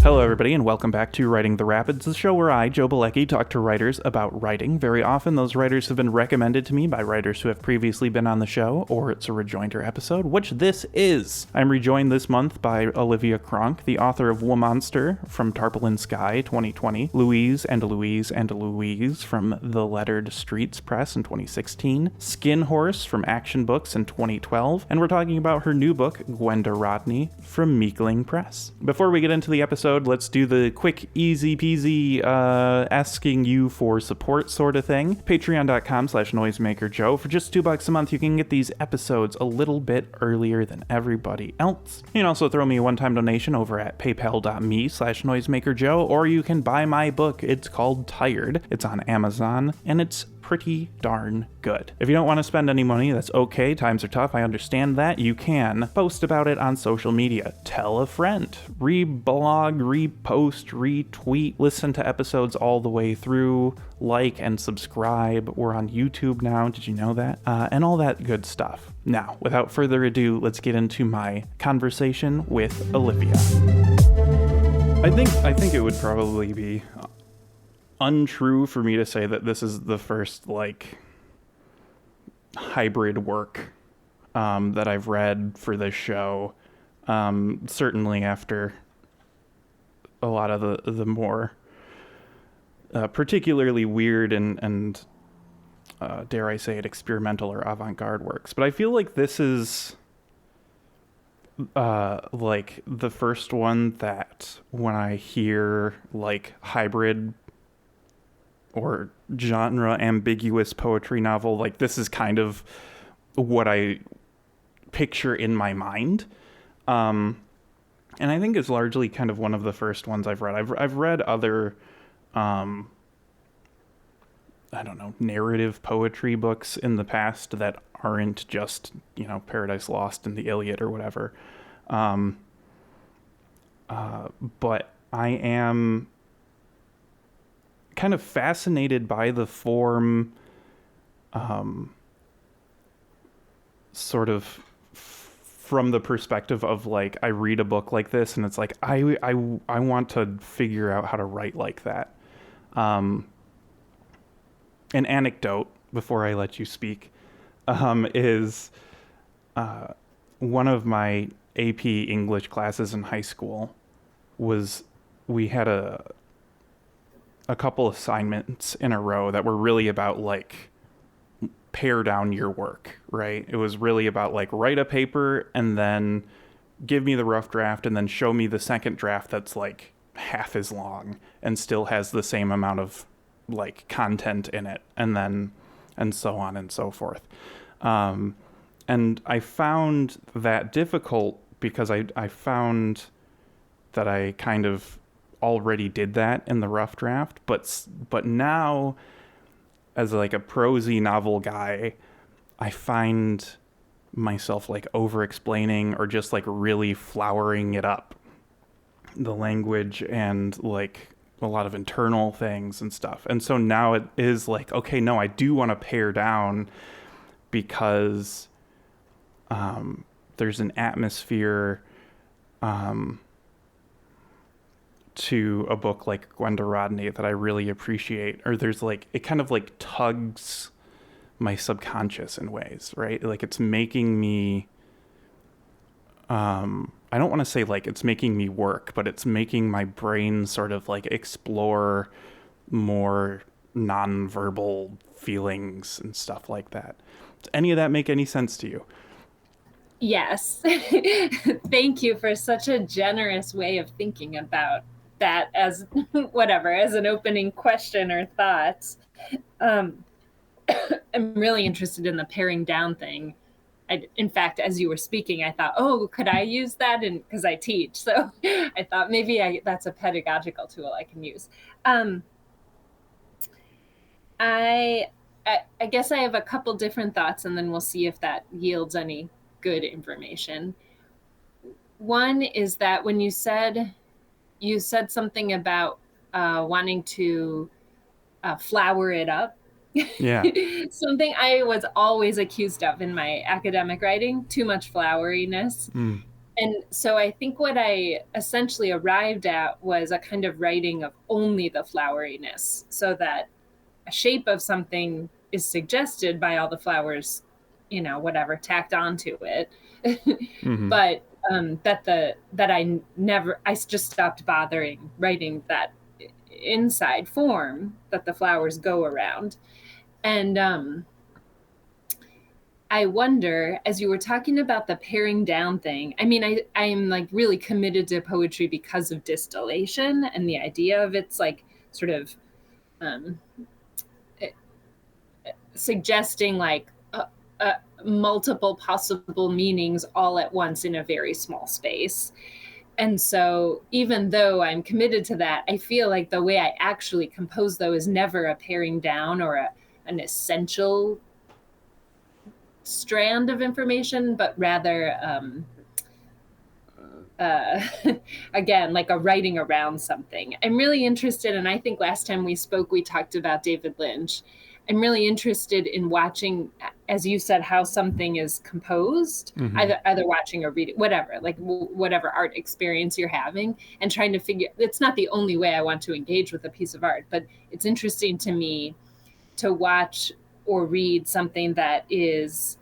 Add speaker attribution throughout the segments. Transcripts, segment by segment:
Speaker 1: Hello, everybody, and welcome back to Writing the Rapids, the show where I, Joe Bielecki, talk to writers about writing. Very often, those writers have been recommended to me by writers who have previously been on the show, or it's a Rejoinder episode, which this is. I'm rejoined this month by Olivia Cronk, the author of Womonster from Tarpaulin Sky 2020, Louise and Louise and Louise from The Lettered Streets Press in 2016, Skin Horse from Action Books in 2012, and we're talking about her new book, Gwenda Rodney, from Meekling Press. Before we get into the episode, let's do the quick, easy peasy, asking you for support sort of thing. Patreon.com/noisemakerjoe. For just $2 a month, you can get these episodes a little bit earlier than everybody else. You can also throw me a one-time donation over at paypal.me/noisemakerjoe, or you can buy my book. It's called Tired. It's on Amazon, and it's pretty darn good. If you don't want to spend any money, that's okay. Times are tough. I understand that. You can post about it on social media. Tell a friend. Reblog, repost, retweet. Listen to episodes all the way through. Like and subscribe. We're on YouTube now. Did you know that? And all that good stuff. Now, without further ado, let's get into my conversation with Olivia. I think it would probably be untrue for me to say that this is the first hybrid work that I've read for this show. Certainly after a lot of the more particularly weird and dare I say it, experimental or avant-garde works. But I feel like this is the first one that when I hear hybrid or genre ambiguous poetry novel, this is kind of what I picture in my mind. And I think it's largely kind of one of the first ones I've read. I've read other, narrative poetry books in the past that aren't just, Paradise Lost and the Iliad or whatever. But I am kind of fascinated by the form, sort of from the perspective of I read a book like this and it's I want to figure out how to write like that. An anecdote before I let you speak, is one of my AP English classes in high school we had a couple assignments in a row that were really about pare down your work, right? It was really about write a paper and then give me the rough draft and then show me the second draft that's half as long and still has the same amount of content in it, and so on and so forth. And I found that difficult because I found that I kind of already did that in the rough draft, but now as a prosy novel guy, I find myself over explaining or just really flowering it up, the language and a lot of internal things and stuff. And so now it is okay, no, I do want to pare down because there's an atmosphere to a book like Gwenda Rodney that I really appreciate, or there's it kind of tugs my subconscious in ways, right? It's making me, I don't want to say it's making me work, but it's making my brain sort of explore more nonverbal feelings and stuff like that. Does any of that make any sense to you?
Speaker 2: Yes. Thank you for such a generous way of thinking about that as as an opening question or thoughts. I'm really interested in the paring down thing. In fact, as you were speaking, I thought, could I use that? And because I teach, so I thought maybe that's a pedagogical tool I can use. I guess I have a couple different thoughts, and then we'll see if that yields any good information. One is that when you said something about wanting to flower it up.
Speaker 1: Yeah.
Speaker 2: Something I was always accused of in my academic writing, too much floweriness. And so I think what I essentially arrived at was a kind of writing of only the floweriness, so that a shape of something is suggested by all the flowers, whatever, tacked onto it.
Speaker 1: Mm-hmm.
Speaker 2: But I just stopped bothering writing that inside form that the flowers go around. And I wonder, as you were talking about the paring down thing, I mean, I'm like really committed to poetry because of distillation and the idea of it's like sort of um, suggesting like multiple possible meanings all at once in a very small space. And so, even though I'm committed to that, I feel like the way I actually compose, though, is never a paring down or an essential strand of information, but rather, uh, again, like a writing around something. I'm really interested, and I think last time we spoke, we talked about David Lynch. I'm really interested in watching, as you said, how something is composed,
Speaker 1: Mm-hmm.
Speaker 2: either watching or reading, whatever, like whatever art experience you're having, and trying to figure. It's not the only way I want to engage with a piece of art, but it's interesting to me to watch or read something that is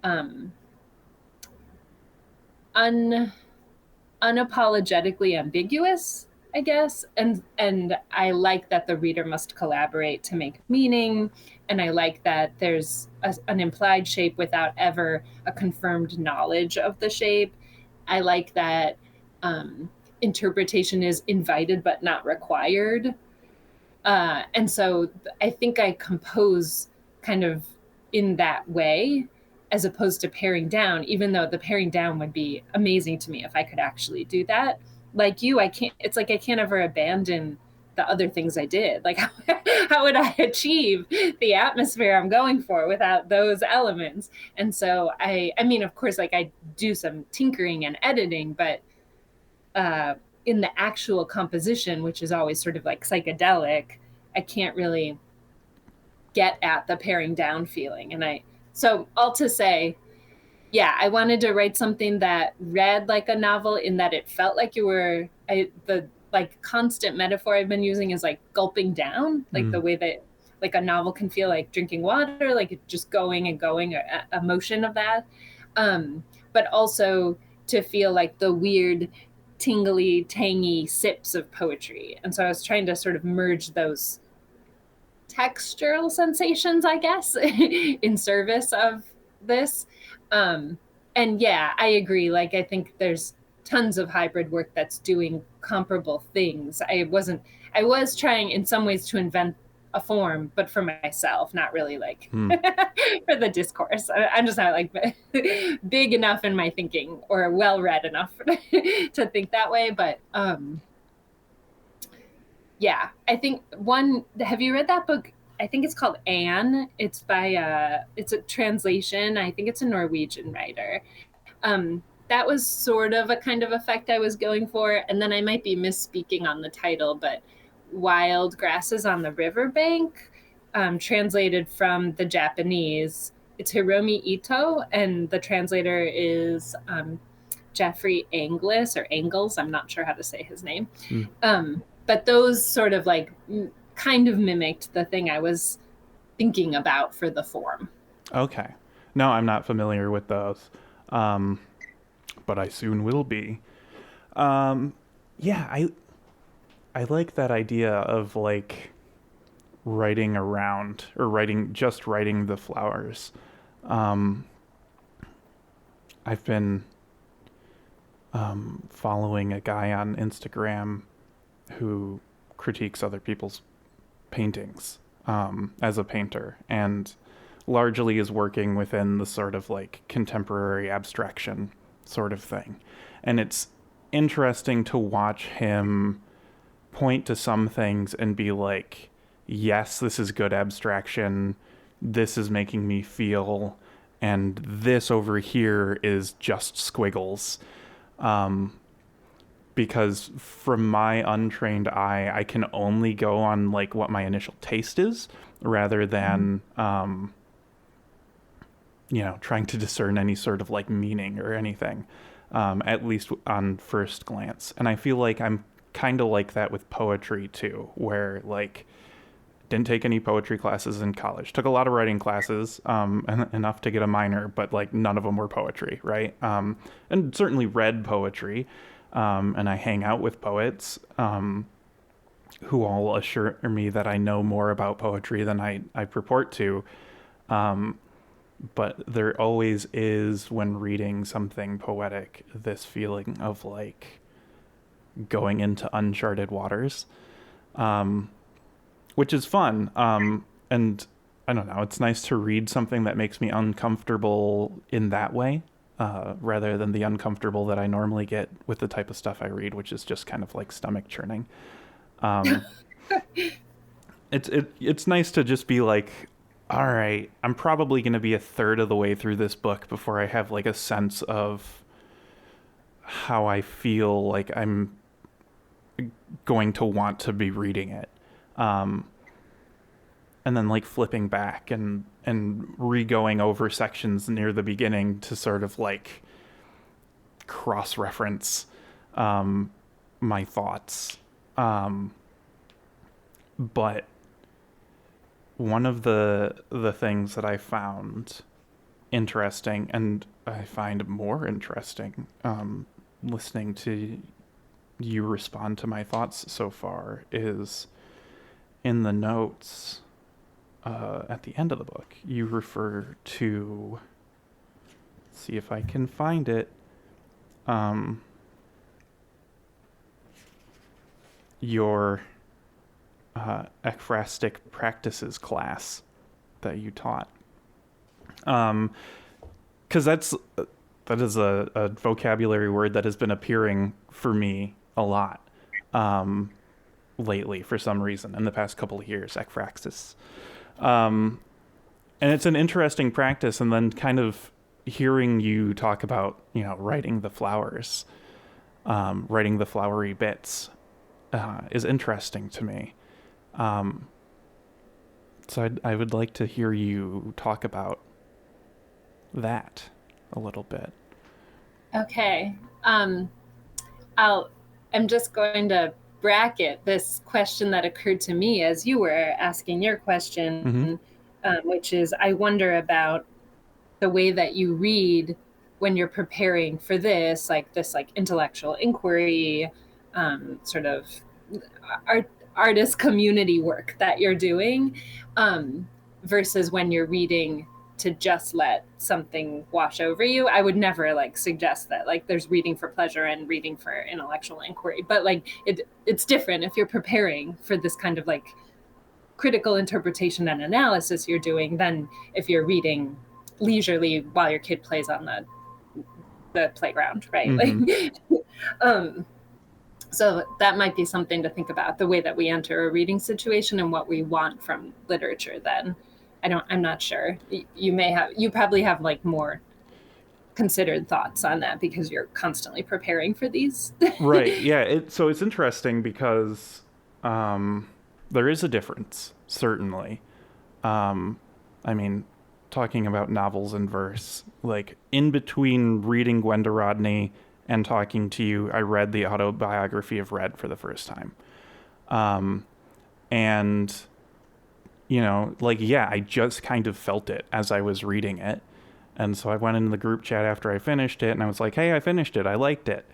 Speaker 2: um, un unapologetically ambiguous, I guess. And I like that the reader must collaborate to make meaning, and I like that there's an implied shape without ever a confirmed knowledge of the shape. I like that interpretation is invited but not required. And so I think I compose kind of in that way, as opposed to paring down, even though the paring down would be amazing to me if I could actually do that. Like you, I can't, it's like I can't ever abandon the other things I did. Like, how would I achieve the atmosphere I'm going for without those elements? And so I mean, of course, like I do some tinkering and editing, but uh, in the actual composition, which is always sort of like psychedelic, I can't really get at the paring down feeling. So all to say, yeah, I wanted to write something that read like a novel in that it felt like the like constant metaphor I've been using is like gulping down, like
Speaker 1: Mm.
Speaker 2: the way that like a novel can feel like drinking water, like just going and going, a motion of that. But also to feel like the weird, tingly, tangy sips of poetry. And so I was trying to sort of merge those textural sensations, I guess, in service of this. Um, and yeah, I agree. Like, I think there's tons of hybrid work that's doing comparable things. I was trying in some ways to invent a form, but for myself, not really like
Speaker 1: Mm.
Speaker 2: for the discourse. I'm just not like big enough in my thinking or well read enough to think that way. But yeah, I think have you read that book? I think it's called Anne. It's a translation. I think it's a Norwegian writer. That was sort of a kind of effect I was going for. And then I might be misspeaking on the title, but Wild Grasses on the Riverbank, translated from the Japanese. It's Hiromi Ito, and the translator is Jeffrey Anglis or Angles. I'm not sure how to say his name.
Speaker 1: Mm.
Speaker 2: But those sort of like kind of mimicked the thing I was thinking about for the form.
Speaker 1: Okay. No, I'm not familiar with those, but I soon will be. Um, yeah, I like that idea of like writing around or writing the flowers. Um, I've been following a guy on Instagram who critiques other people's paintings as a painter, and largely is working within the sort of like contemporary abstraction sort of thing. And it's interesting to watch him point to some things and be like, yes, this is good abstraction. This is making me feel. And this over here is just squiggles. Because from my untrained eye, I can only go on like what my initial taste is rather than, trying to discern any sort of like meaning or anything. at least on first glance. And I feel like I'm kind of like that with poetry too, where like didn't take any poetry classes in college. Took a lot of writing classes, enough to get a minor, but like none of them were poetry, right? And certainly read poetry, and I hang out with poets who all assure me that I know more about poetry than I purport to. But there always is, when reading something poetic, this feeling of like going into uncharted waters. Which is fun. And I don't know, it's nice to read something that makes me uncomfortable in that way, rather than the uncomfortable that I normally get with the type of stuff I read, which is just kind of like stomach churning. It's nice to just be like, all right, I'm probably going to be a third of the way through this book before I have like a sense of how I feel like I'm going to want to be reading it. And then like flipping back and re-going over sections near the beginning to sort of like cross-reference my thoughts. But one of the things that I found interesting, and I find more interesting listening to you respond to my thoughts so far, is in the notes at the end of the book, you refer to, see if I can find it, your ekphrasis practices class that you taught. Because that is a vocabulary word that has been appearing for me a lot lately for some reason in the past couple of years, ekphrasis. And it's an interesting practice, and then kind of hearing you talk about, writing the flowers, writing the flowery bits is interesting to me. So I would like to hear you talk about that a little bit.
Speaker 2: Okay. I'm just going to bracket this question that occurred to me as you were asking your question, which is, I wonder about the way that you read when you're preparing for this intellectual inquiry, sort of artist community work that you're doing, versus when you're reading to just let something wash over you. I would never suggest that there's reading for pleasure and reading for intellectual inquiry, but it's different if you're preparing for this kind of critical interpretation and analysis you're doing than if you're reading leisurely while your kid plays on the playground, right? So that might be something to think about, the way that we enter a reading situation and what we want from literature then. I'm not sure. You probably have more considered thoughts on that because you're constantly preparing for these.
Speaker 1: Right. Yeah. So it's interesting because there is a difference, certainly. I mean, talking about novels and verse, in between reading Gwenda Rodney and talking to you, I read the autobiography of Red for the first time. And I just kind of felt it as I was reading it. And so I went into the group chat after I finished it and I was like, hey, I finished it. I liked it.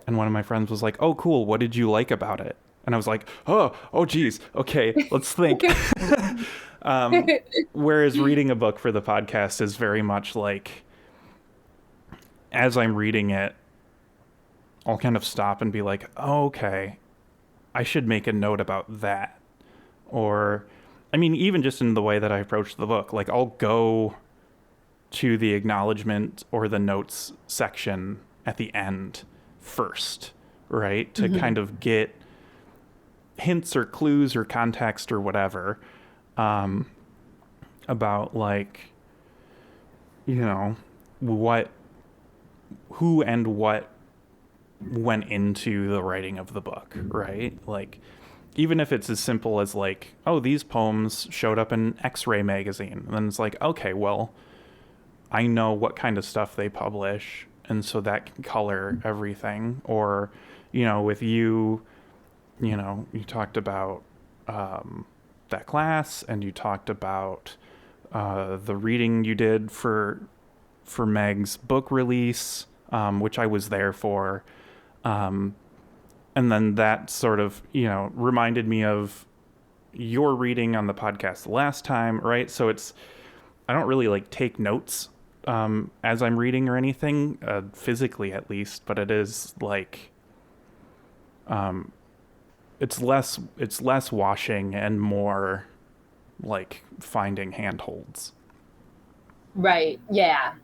Speaker 1: And one of my friends was like, oh, cool. What did you like about it? And I was like, oh, geez. Okay, let's think. Whereas reading a book for the podcast is very much as I'm reading it, I'll kind of stop and be like, oh, okay, I should make a note about that. Or, even just in the way that I approach the book, I'll go to the acknowledgement or the notes section at the end first, right? To kind of get hints or clues or context or whatever about who and what went into the writing of the book, right? Even if it's as simple as these poems showed up in X-Ray magazine, and then it's okay, well, I know what kind of stuff they publish, and so that can color everything. Or, with you, you talked about that class, and you talked about the reading you did for Meg's book release, which I was there for. And then that sort of, reminded me of your reading on the podcast last time, right? So I don't really like take notes as I'm reading or anything, physically at least, but it is like, it's less washing and more like finding handholds.
Speaker 2: Right. Yeah.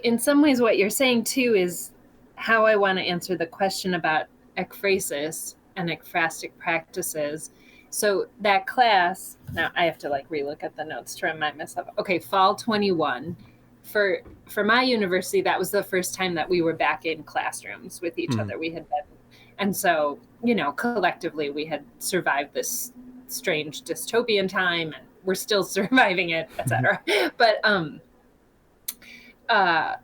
Speaker 2: In some ways, what you're saying too is how I want to answer the question about ekphrasis and ekphrastic practices. So that class, now I have to like relook at the notes to remind myself. Okay, fall 21. For my university, that was the first time that we were back in classrooms with each other. We had been, and so, collectively we had survived this strange dystopian time, and we're still surviving it, etc. But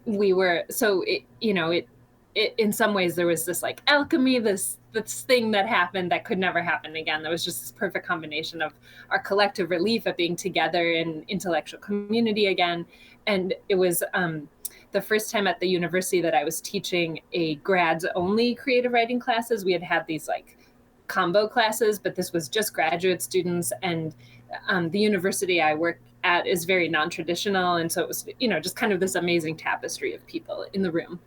Speaker 2: we were, so it in some ways there was this like alchemy, this thing that happened that could never happen again. There was just this perfect combination of our collective relief at being together in intellectual community again. And it was the first time at the university that I was teaching a grads only creative writing classes. We had these like combo classes, but this was just graduate students. And the university I work at is very non-traditional. And so it was, just kind of this amazing tapestry of people in the room.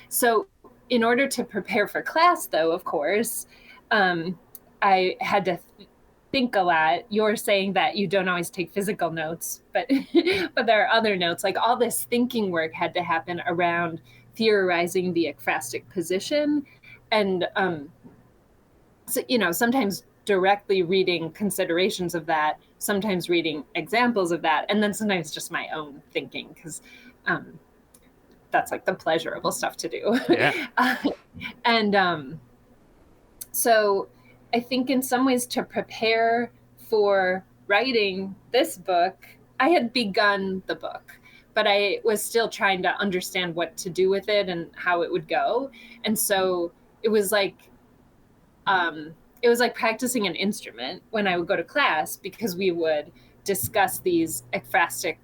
Speaker 2: So in order to prepare for class, though, of course, I had to think a lot. You're saying that you don't always take physical notes, but but there are other notes. Like all this thinking work had to happen around theorizing the ekphrastic position. And so, sometimes directly reading considerations of that, sometimes reading examples of that, and then sometimes just my own thinking, because that's like the pleasurable stuff to do.
Speaker 1: Yeah.
Speaker 2: And so I think in some ways to prepare for writing this book, I had begun the book, but I was still trying to understand what to do with it and how it would go. And so it was like practicing an instrument when I would go to class, because we would discuss these ekphrastic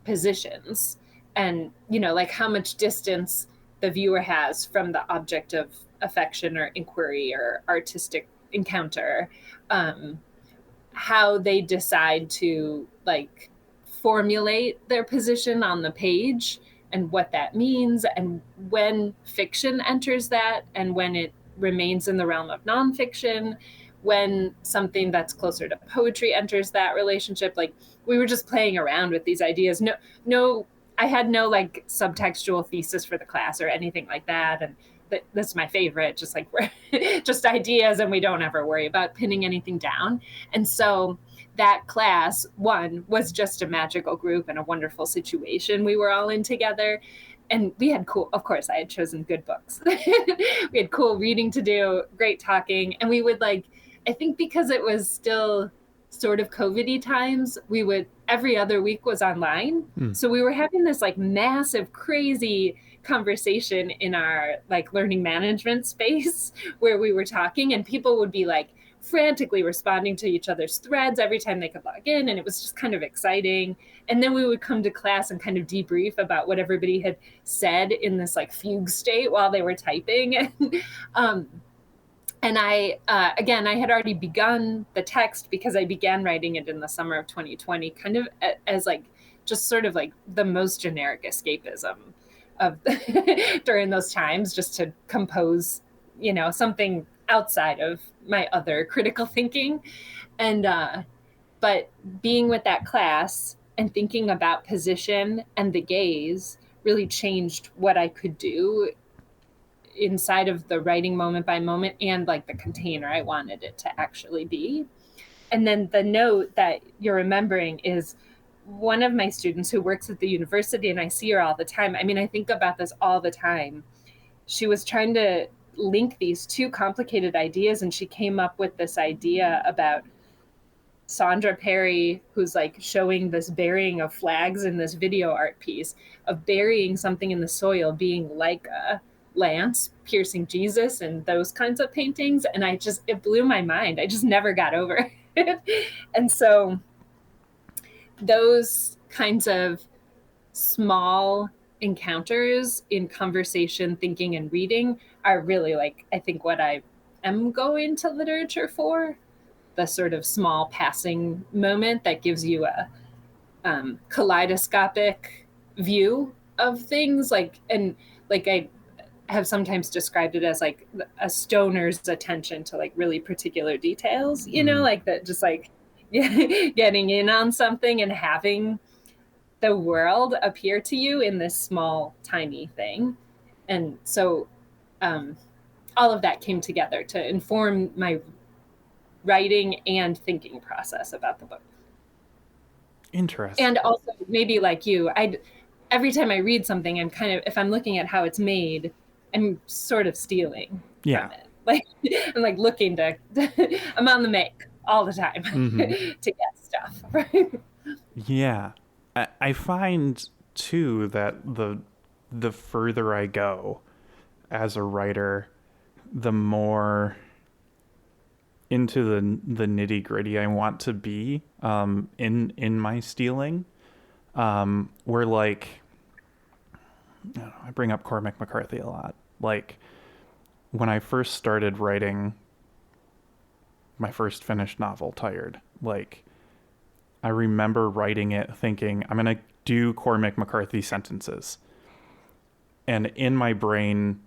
Speaker 2: positions and, like how much distance the viewer has from the object of affection or inquiry or artistic encounter, how they decide to like formulate their position on the page and what that means, and when fiction enters that and when it remains in the realm of nonfiction, when something that's closer to poetry enters that relationship. Like we were just playing around with these ideas. No, I had no like subtextual thesis for the class or anything like that. And that's my favorite, just like just ideas, and we don't ever worry about pinning anything down. And so that class, one, was just a magical group and a wonderful situation we were all in together. And we had of course, I had chosen good books. We had cool reading to do, great talking. And we would like, I think because it was still sort of COVID-y times, we would, every other week was online. So we were having this like massive, crazy conversation in our like learning management space where we were talking, and people would be like frantically responding to each other's threads every time they could log in. And it was just kind of exciting. And then we would come to class and kind of debrief about what everybody had said in this like fugue state while they were typing. And I had already begun the text because I began writing it in the summer of 2020, kind of as like just sort of like the most generic escapism of during those times, just to compose, something outside of my other critical thinking. And but being with that class and thinking about position and the gaze really changed what I could do inside of the writing moment by moment and like the container I wanted it to actually be. And then the note that you're remembering is one of my students who works at the university, and I see her all the time. I mean, I think about this all the time. She was trying to link these two complicated ideas, and she came up with this idea about Sandra Perry, who's like showing this burying of flags in this video art piece of burying something in the soil being like a lance piercing Jesus and those kinds of paintings. And it blew my mind. I just never got over it. And so those kinds of small encounters in conversation, thinking, and reading are really like, I think, what I am going to literature for. The sort of small passing moment that gives you a kaleidoscopic view of things, and I have sometimes described it as like a stoner's attention to like really particular details, like that, just like getting in on something and having the world appear to you in this small, tiny thing. And so all of that came together to inform my writing and thinking process about the book.
Speaker 1: Interesting.
Speaker 2: And also, maybe like you, every time I read something, I'm kind of, if I'm looking at how it's made, I'm sort of stealing from it. Like, I'm like looking to, I'm on the make all the time to get stuff. Right?
Speaker 1: Yeah. I find too that the further I go as a writer, the more into the nitty gritty I want to be in my stealing. Where like, I bring up Cormac McCarthy a lot. Like when I first started writing my first finished novel, Tired, like I remember writing it thinking I'm gonna do Cormac McCarthy sentences, and in my brain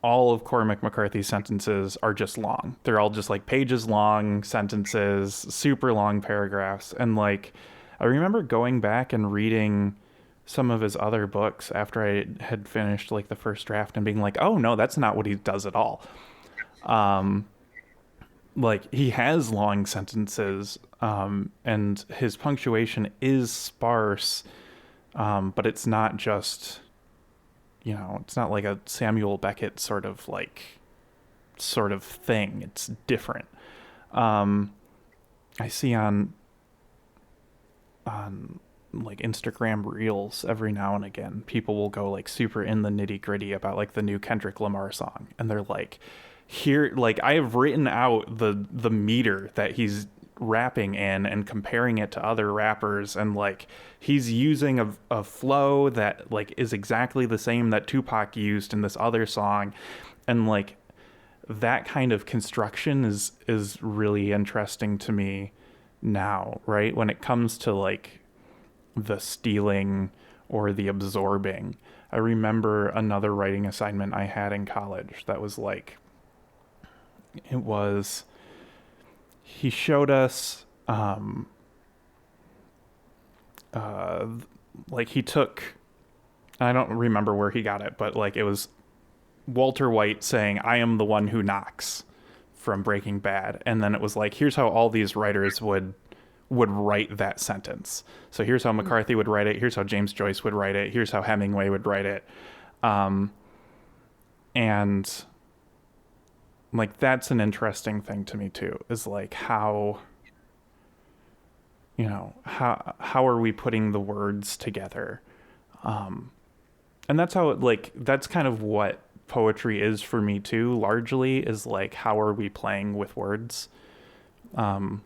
Speaker 1: all of Cormac McCarthy's sentences are just long. They're all just like pages long sentences, super long paragraphs. And like, I remember going back and reading some of his other books after I had finished like the first draft and being like, oh no, that's not what he does at all. Like he has long sentences, and his punctuation is sparse, but it's not just, it's not like a Samuel Beckett sort of thing. It's different. I see on like Instagram reels every now and again, people will go like super in the nitty gritty about like the new Kendrick Lamar song. And they're like, here, like I have written out the meter that he's rapping in and comparing it to other rappers, and like he's using a flow that like is exactly the same that Tupac used in this other song, and like that kind of construction is really interesting to me now, right? When it comes to like the stealing or the absorbing. I remember another writing assignment I had in college that was like, he showed us like he took, I don't remember where he got it, but like it was Walter White saying, I am the one who knocks, from Breaking Bad. And then it was like, here's how all these writers would write that sentence. So here's how McCarthy would write it. Here's how James Joyce would write it. Here's how Hemingway would write it. And like, that's an interesting thing to me too, is like how are we putting the words together? And that's how that's kind of what poetry is for me too, largely, is like, how are we playing with words? Which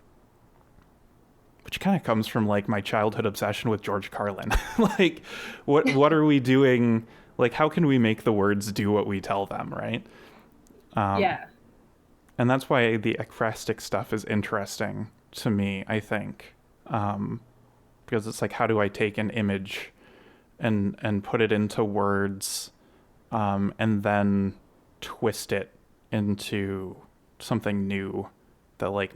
Speaker 1: kind of comes from like my childhood obsession with George Carlin. Like, what are we doing? Like, how can we make the words do what we tell them, right?
Speaker 2: Yeah.
Speaker 1: And that's why the ekphrastic stuff is interesting to me, I think. Because it's like, how do I take an image and put it into words, and then twist it into something new that like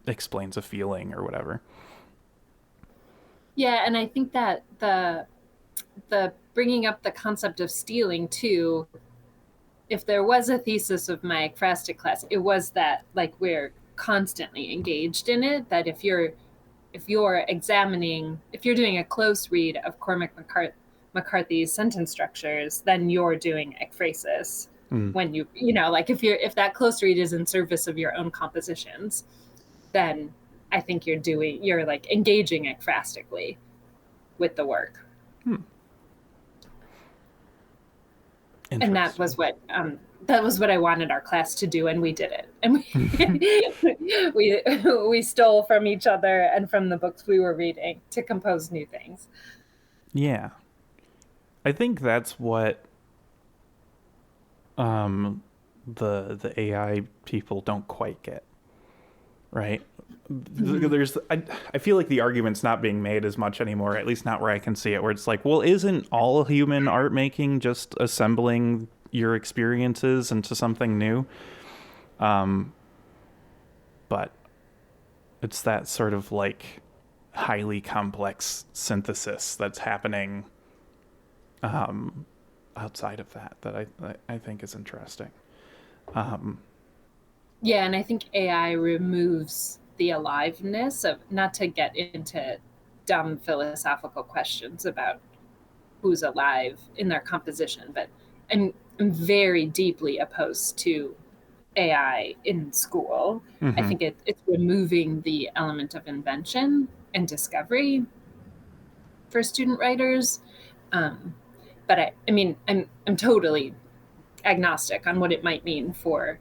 Speaker 1: explains a feeling or whatever.
Speaker 2: Yeah, and I think that the bringing up the concept of stealing too, if there was a thesis of my ekphrastic class, it was that like we're constantly engaged in it, that if you're doing a close read of Cormac McCarthy's sentence structures, then you're doing ekphrasis. When like if that close read is in service of your own compositions, then I think you're like engaging ekphrastically with the work. And that was what I wanted our class to do, and we did it. And we stole from each other and from the books we were reading to compose new things.
Speaker 1: Yeah. I think that's what the AI people don't quite get. Right? I feel like the argument's not being made as much anymore, at least not where I can see it, where it's like, well, isn't all human art making just assembling your experiences into something new? But it's that sort of like highly complex synthesis that's happening outside of that I think is interesting.
Speaker 2: Yeah, and I think AI removes the aliveness of, not to get into dumb philosophical questions about who's alive in their composition, but I'm very deeply opposed to AI in school. I think it's removing the element of invention and discovery for student writers. But I mean, I'm totally agnostic on what it might mean for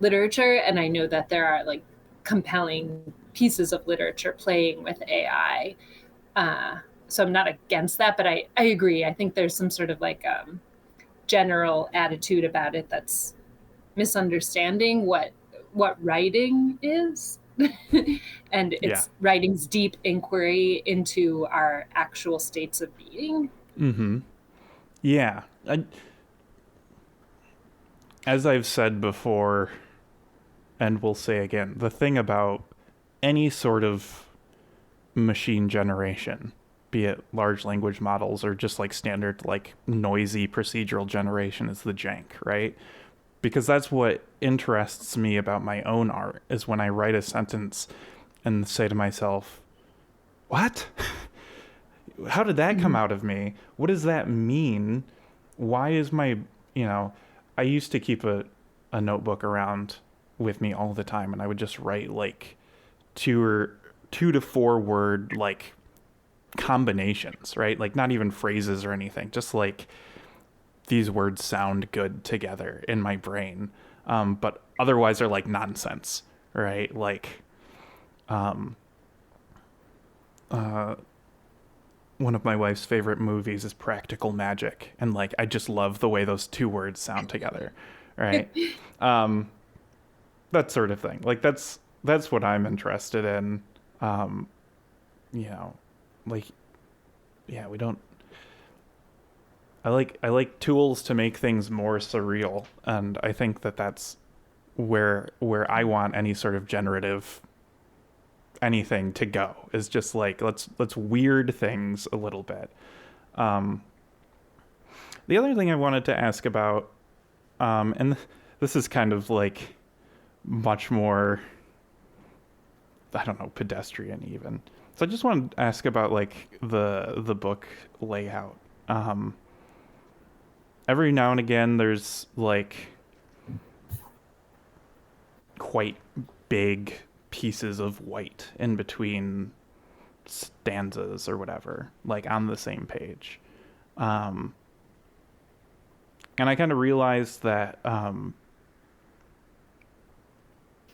Speaker 2: literature, and I know that there are like compelling pieces of literature playing with AI. So I'm not against that, but I agree. I think there's some sort of like general attitude about it that's misunderstanding what writing is. And it's writing's deep inquiry into our actual states of being.
Speaker 1: Yeah. As I've said before, and will say again, the thing about any sort of machine generation, be it large language models or just like standard like noisy procedural generation, is the jank, right? Because that's what interests me about my own art, is when I write a sentence and say to myself, what? How did that come out of me? What does that mean? Why is my, I used to keep a notebook around with me all the time, and I would just write like 2 to 4 word like combinations, right? Like not even phrases or anything, just like these words sound good together in my brain, but otherwise they're like nonsense, right? Like one of my wife's favorite movies is Practical Magic, and like I just love the way those 2 words sound together, right? That sort of thing. Like that's what I'm interested in. Like, yeah, we don't. I like tools to make things more surreal, and I think that's where I want any sort of generative anything to go, is just like let's weird things a little bit. The other thing I wanted to ask about, and this is kind of like much more, I don't know, pedestrian even. So I just wanted to ask about like the book layout. Every now and again there's like quite big pieces of white in between stanzas or whatever, like on the same page. And I kind of realized that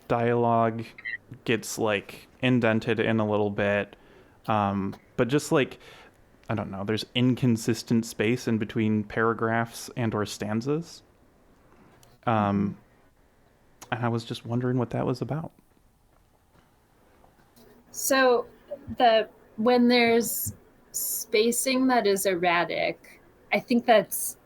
Speaker 1: dialogue gets like indented in a little bit, but just like, I don't know, there's inconsistent space in between paragraphs and or stanzas. And I was just wondering what that was about.
Speaker 2: So when there's spacing that is erratic, I think that's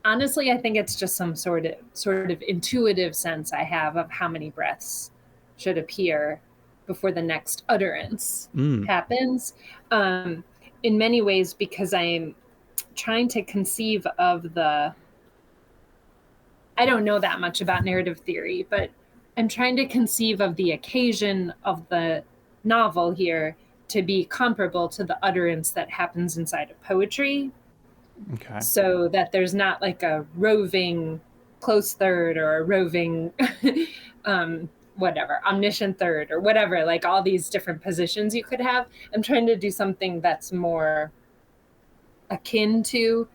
Speaker 2: honestly, I think it's just some sort of intuitive sense I have of how many breaths should appear before the next utterance happens. In many ways, because I'm trying to conceive of I don't know that much about narrative theory, but I'm trying to conceive of the occasion of the novel here to be comparable to the utterance that happens inside of poetry.
Speaker 1: Okay.
Speaker 2: So that there's not like a roving close third or a roving whatever, omniscient third or whatever, like all these different positions you could have. I'm trying to do something that's more akin to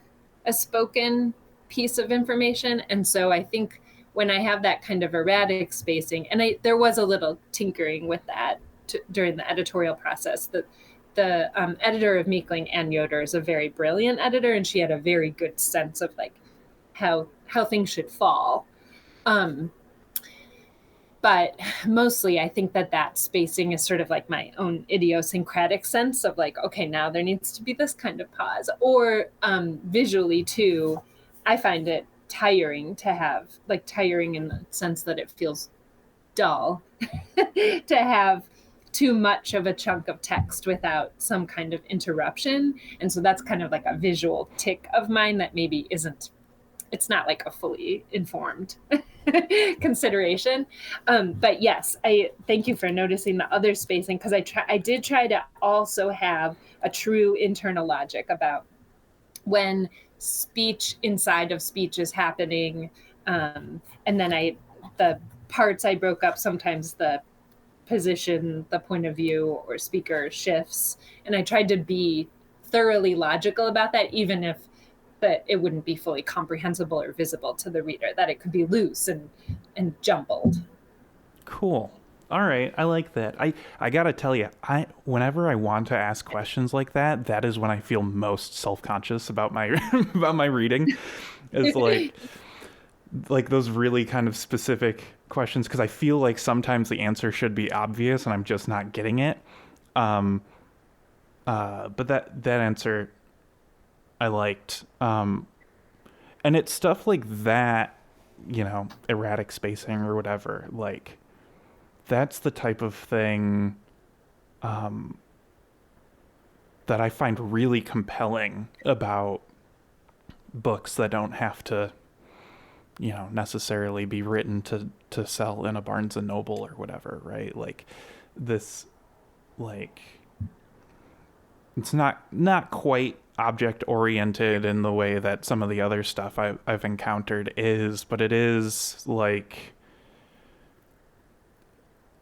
Speaker 2: a spoken piece of information. And so I think when I have that kind of erratic spacing, and there was a little tinkering with that during the editorial process, that the editor of Meekling, Ann Yoder, is a very brilliant editor, and she had a very good sense of like how things should fall. But mostly I think that spacing is sort of like my own idiosyncratic sense of like, okay, now there needs to be this kind of pause. Or visually too, I find it tiring to have, like tiring in the sense that it feels dull to have too much of a chunk of text without some kind of interruption. And so that's kind of like a visual tick of mine that maybe isn't, it's not like a fully informed consideration. But yes, I thank you for noticing the other spacing, because I did try to also have a true internal logic about when speech inside of speech is happening. And then the parts I broke up, sometimes the position, the point of view or speaker shifts. And I tried to be thoroughly logical about that, even if that it wouldn't be fully comprehensible or visible to the reader, that it could be loose and jumbled.
Speaker 1: Cool. All right, I like that. I gotta tell you, whenever I want to ask questions like that, that is when I feel most self-conscious about my about my reading. It's like those really kind of specific questions, because I feel like sometimes the answer should be obvious and I'm just not getting it. But that answer I liked. And it's stuff like that, erratic spacing or whatever. Like, that's the type of thing that I find really compelling about books that don't have to, necessarily be written to sell in a Barnes and Noble or whatever, right? Like, this, like, it's not quite object oriented in the way that some of the other stuff I've encountered is, but it is like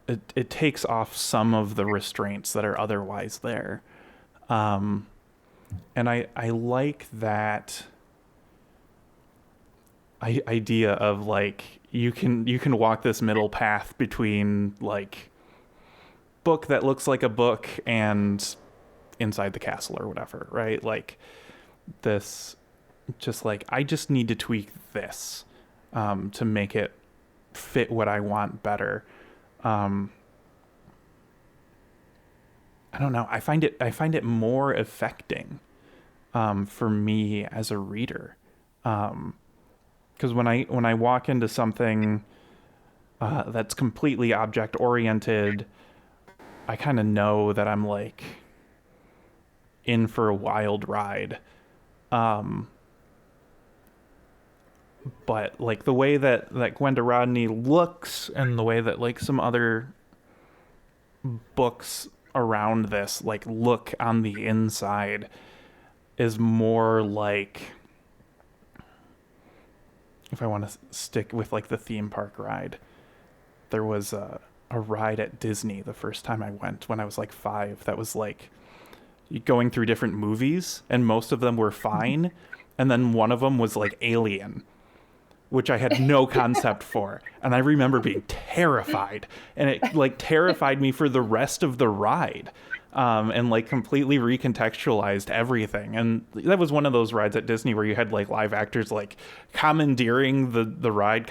Speaker 1: it takes off some of the restraints that are otherwise there. And I like that idea of like you can walk this middle path between like book that looks like a book and Inside the Castle or whatever, right? Like this, just like, I just need to tweak this to make it fit what I want better. I don't know. I find it more affecting for me as a reader, because when I walk into something that's completely object oriented, I kind of know that I'm like in for a wild ride. But like the way that Gwenda Rodney looks, and the way that like some other books around this like look on the inside, is more like, if I want to stick with like the theme park ride, there was a ride at Disney the first time I went when I was like 5 that was like going through different movies, and most of them were fine, and then one of them was like Alien, which I had no concept for, and I remember being terrified, and it like terrified me for the rest of the ride, and like completely recontextualized everything. And that was one of those rides at Disney where you had like live actors like commandeering the ride.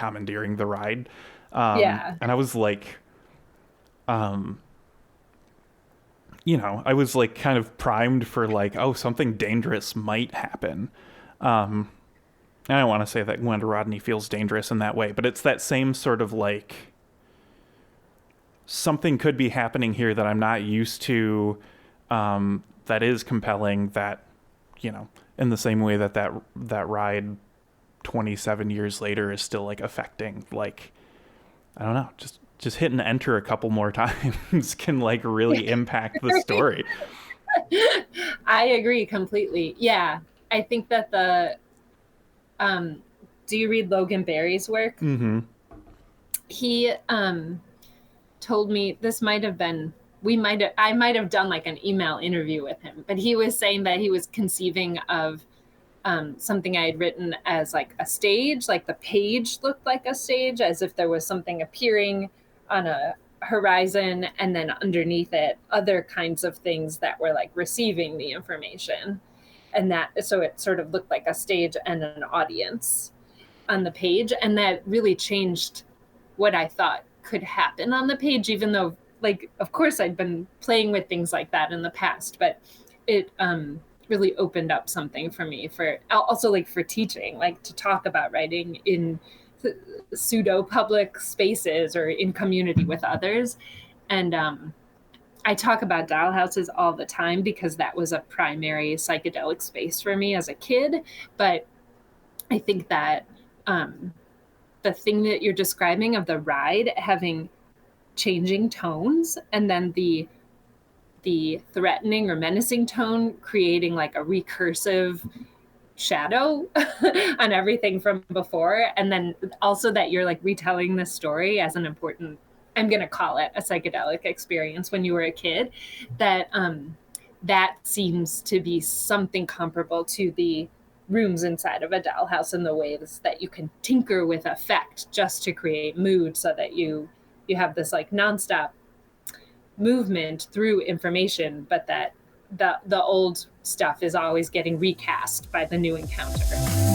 Speaker 2: Yeah.
Speaker 1: And I was like, I was like kind of primed for like, oh, something dangerous might happen. I don't want to say that Gwenda Rodney feels dangerous in that way, but it's that same sort of like, something could be happening here that I'm not used to, that is compelling, that, in the same way that ride 27 years later is still like affecting, like, I don't know, just hit and enter a couple more times can like really impact the story.
Speaker 2: I agree completely. Yeah. I think that do you read Logan Berry's work?
Speaker 1: Mm-hmm.
Speaker 2: He told me this might have been I might have done like an email interview with him, but he was saying that he was conceiving of something I had written as like a stage, like the page looked like a stage, as if there was something appearing on a horizon, and then underneath it, other kinds of things that were like receiving the information. And that, so it sort of looked like a stage and an audience on the page. And that really changed what I thought could happen on the page, even though, like, of course, I'd been playing with things like that in the past, but it really opened up something for me, for also like for teaching, like to talk about writing in pseudo public spaces or in community with others. And I talk about dollhouses all the time because that was a primary psychedelic space for me as a kid. But I think that the thing that you're describing of the ride having changing tones, and then the threatening or menacing tone creating like a recursive shadow on everything from before, and then also that you're like retelling this story as an important, I'm going to call it a psychedelic experience when you were a kid, that that seems to be something comparable to the rooms inside of a dollhouse, in the ways that you can tinker with effect just to create mood, so that you have this like nonstop movement through information, but that the old stuff is always getting recast by the new encounter.